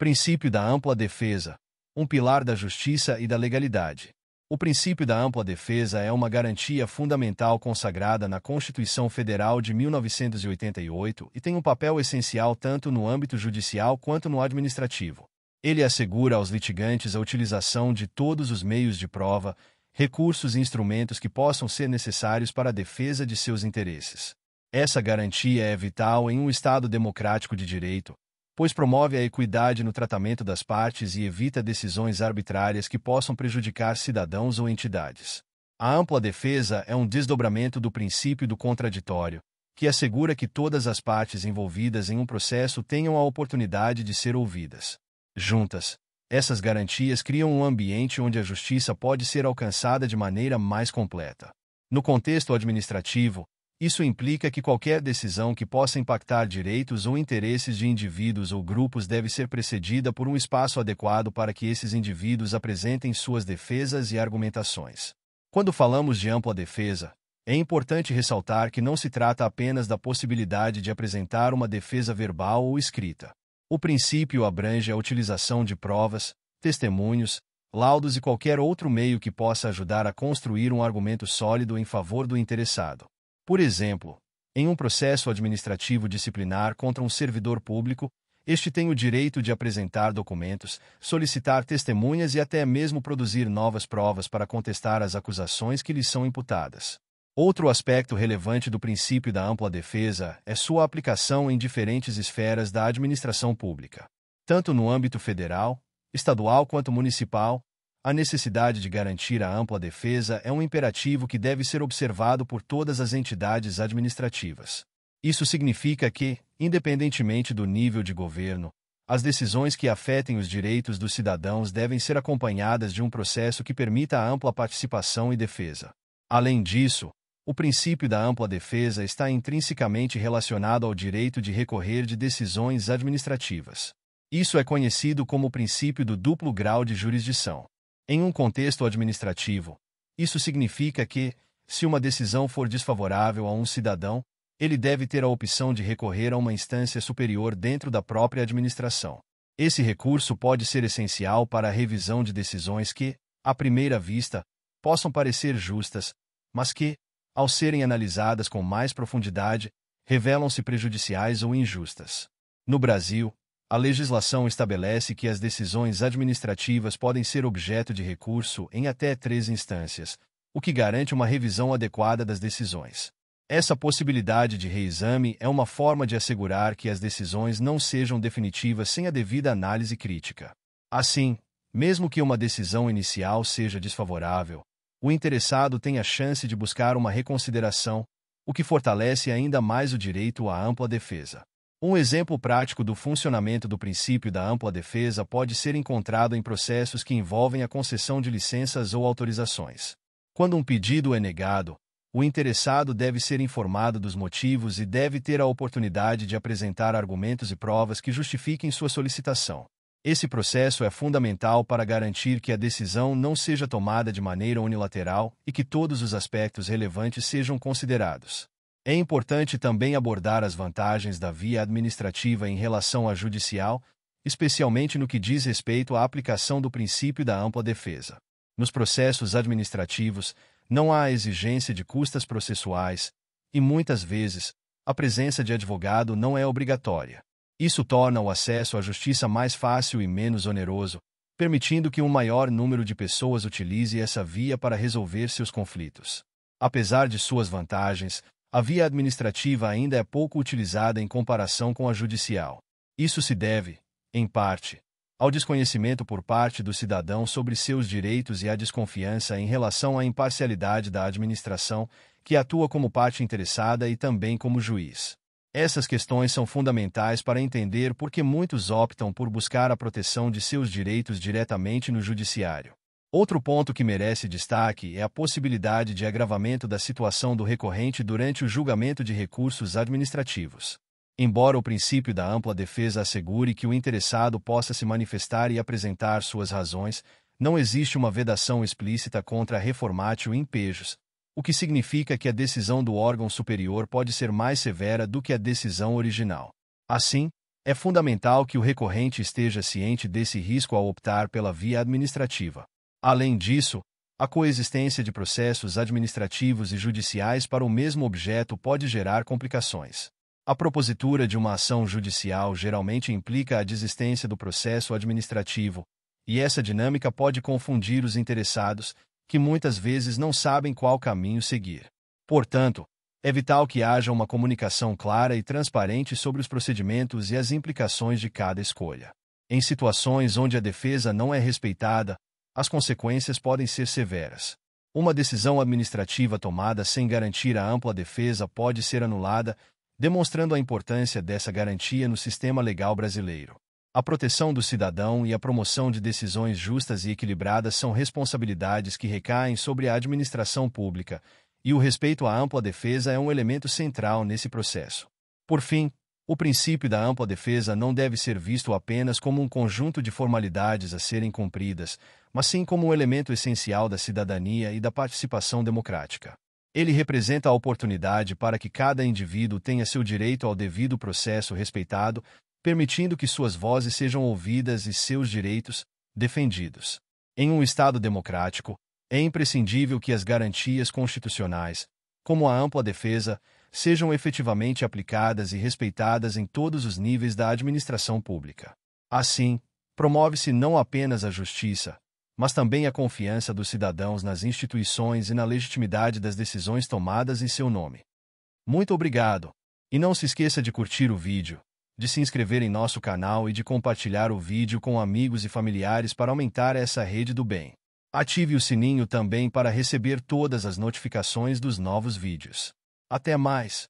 Princípio da ampla defesa, um pilar da justiça e da legalidade. O princípio da ampla defesa é uma garantia fundamental consagrada na Constituição Federal de 1988 e tem um papel essencial tanto no âmbito judicial quanto no administrativo. Ele assegura aos litigantes a utilização de todos os meios de prova, recursos e instrumentos que possam ser necessários para a defesa de seus interesses. Essa garantia é vital em um Estado democrático de direito, pois promove a equidade no tratamento das partes e evita decisões arbitrárias que possam prejudicar cidadãos ou entidades. A ampla defesa é um desdobramento do princípio do contraditório, que assegura que todas as partes envolvidas em um processo tenham a oportunidade de ser ouvidas. Juntas, essas garantias criam um ambiente onde a justiça pode ser alcançada de maneira mais completa. No contexto administrativo, isso implica que qualquer decisão que possa impactar direitos ou interesses de indivíduos ou grupos deve ser precedida por um espaço adequado para que esses indivíduos apresentem suas defesas e argumentações. Quando falamos de ampla defesa, é importante ressaltar que não se trata apenas da possibilidade de apresentar uma defesa verbal ou escrita. O princípio abrange a utilização de provas, testemunhos, laudos e qualquer outro meio que possa ajudar a construir um argumento sólido em favor do interessado. Por exemplo, em um processo administrativo disciplinar contra um servidor público, este tem o direito de apresentar documentos, solicitar testemunhas e até mesmo produzir novas provas para contestar as acusações que lhe são imputadas. Outro aspecto relevante do princípio da ampla defesa é sua aplicação em diferentes esferas da administração pública. Tanto no âmbito federal, estadual quanto municipal, a necessidade de garantir a ampla defesa é um imperativo que deve ser observado por todas as entidades administrativas. Isso significa que, independentemente do nível de governo, as decisões que afetem os direitos dos cidadãos devem ser acompanhadas de um processo que permita a ampla participação e defesa. Além disso, o princípio da ampla defesa está intrinsecamente relacionado ao direito de recorrer de decisões administrativas. Isso é conhecido como o princípio do duplo grau de jurisdição. Em um contexto administrativo, isso significa que, se uma decisão for desfavorável a um cidadão, ele deve ter a opção de recorrer a uma instância superior dentro da própria administração. Esse recurso pode ser essencial para a revisão de decisões que, à primeira vista, possam parecer justas, mas que, ao serem analisadas com mais profundidade, revelam-se prejudiciais ou injustas. No Brasil, a legislação estabelece que as decisões administrativas podem ser objeto de recurso em até 3 instâncias, o que garante uma revisão adequada das decisões. Essa possibilidade de reexame é uma forma de assegurar que as decisões não sejam definitivas sem a devida análise crítica. Assim, mesmo que uma decisão inicial seja desfavorável, o interessado tem a chance de buscar uma reconsideração, o que fortalece ainda mais o direito à ampla defesa. Um exemplo prático do funcionamento do princípio da ampla defesa pode ser encontrado em processos que envolvem a concessão de licenças ou autorizações. Quando um pedido é negado, o interessado deve ser informado dos motivos e deve ter a oportunidade de apresentar argumentos e provas que justifiquem sua solicitação. Esse processo é fundamental para garantir que a decisão não seja tomada de maneira unilateral e que todos os aspectos relevantes sejam considerados. É importante também abordar as vantagens da via administrativa em relação à judicial, especialmente no que diz respeito à aplicação do princípio da ampla defesa. Nos processos administrativos, não há a exigência de custas processuais, e muitas vezes, a presença de advogado não é obrigatória. Isso torna o acesso à justiça mais fácil e menos oneroso, permitindo que um maior número de pessoas utilize essa via para resolver seus conflitos. Apesar de suas vantagens, a via administrativa ainda é pouco utilizada em comparação com a judicial. Isso se deve, em parte, ao desconhecimento por parte do cidadão sobre seus direitos e à desconfiança em relação à imparcialidade da administração, que atua como parte interessada e também como juiz. Essas questões são fundamentais para entender por que muitos optam por buscar a proteção de seus direitos diretamente no judiciário. Outro ponto que merece destaque é a possibilidade de agravamento da situação do recorrente durante o julgamento de recursos administrativos. Embora o princípio da ampla defesa assegure que o interessado possa se manifestar e apresentar suas razões, não existe uma vedação explícita contra a reformatio in pejus, o que significa que a decisão do órgão superior pode ser mais severa do que a decisão original. Assim, É fundamental que o recorrente esteja ciente desse risco ao optar pela via administrativa. Além disso, a coexistência de processos administrativos e judiciais para o mesmo objeto pode gerar complicações. A propositura de uma ação judicial geralmente implica a desistência do processo administrativo, e essa dinâmica pode confundir os interessados, que muitas vezes não sabem qual caminho seguir. Portanto, é vital que haja uma comunicação clara e transparente sobre os procedimentos e as implicações de cada escolha. Em situações onde a defesa não é respeitada, as consequências podem ser severas. Uma decisão administrativa tomada sem garantir a ampla defesa pode ser anulada, demonstrando a importância dessa garantia no sistema legal brasileiro. A proteção do cidadão e a promoção de decisões justas e equilibradas são responsabilidades que recaem sobre a administração pública, e o respeito à ampla defesa é um elemento central nesse processo. Por fim, o princípio da ampla defesa não deve ser visto apenas como um conjunto de formalidades a serem cumpridas, mas sim como um elemento essencial da cidadania e da participação democrática. Ele representa a oportunidade para que cada indivíduo tenha seu direito ao devido processo respeitado, permitindo que suas vozes sejam ouvidas e seus direitos defendidos. Em um Estado democrático, é imprescindível que as garantias constitucionais, como a ampla defesa, sejam efetivamente aplicadas e respeitadas em todos os níveis da administração pública. Assim, promove-se não apenas a justiça, mas também a confiança dos cidadãos nas instituições e na legitimidade das decisões tomadas em seu nome. Muito obrigado! E não se esqueça de curtir o vídeo, de se inscrever em nosso canal e de compartilhar o vídeo com amigos e familiares para aumentar essa rede do bem. Ative o sininho também para receber todas as notificações dos novos vídeos. Até mais!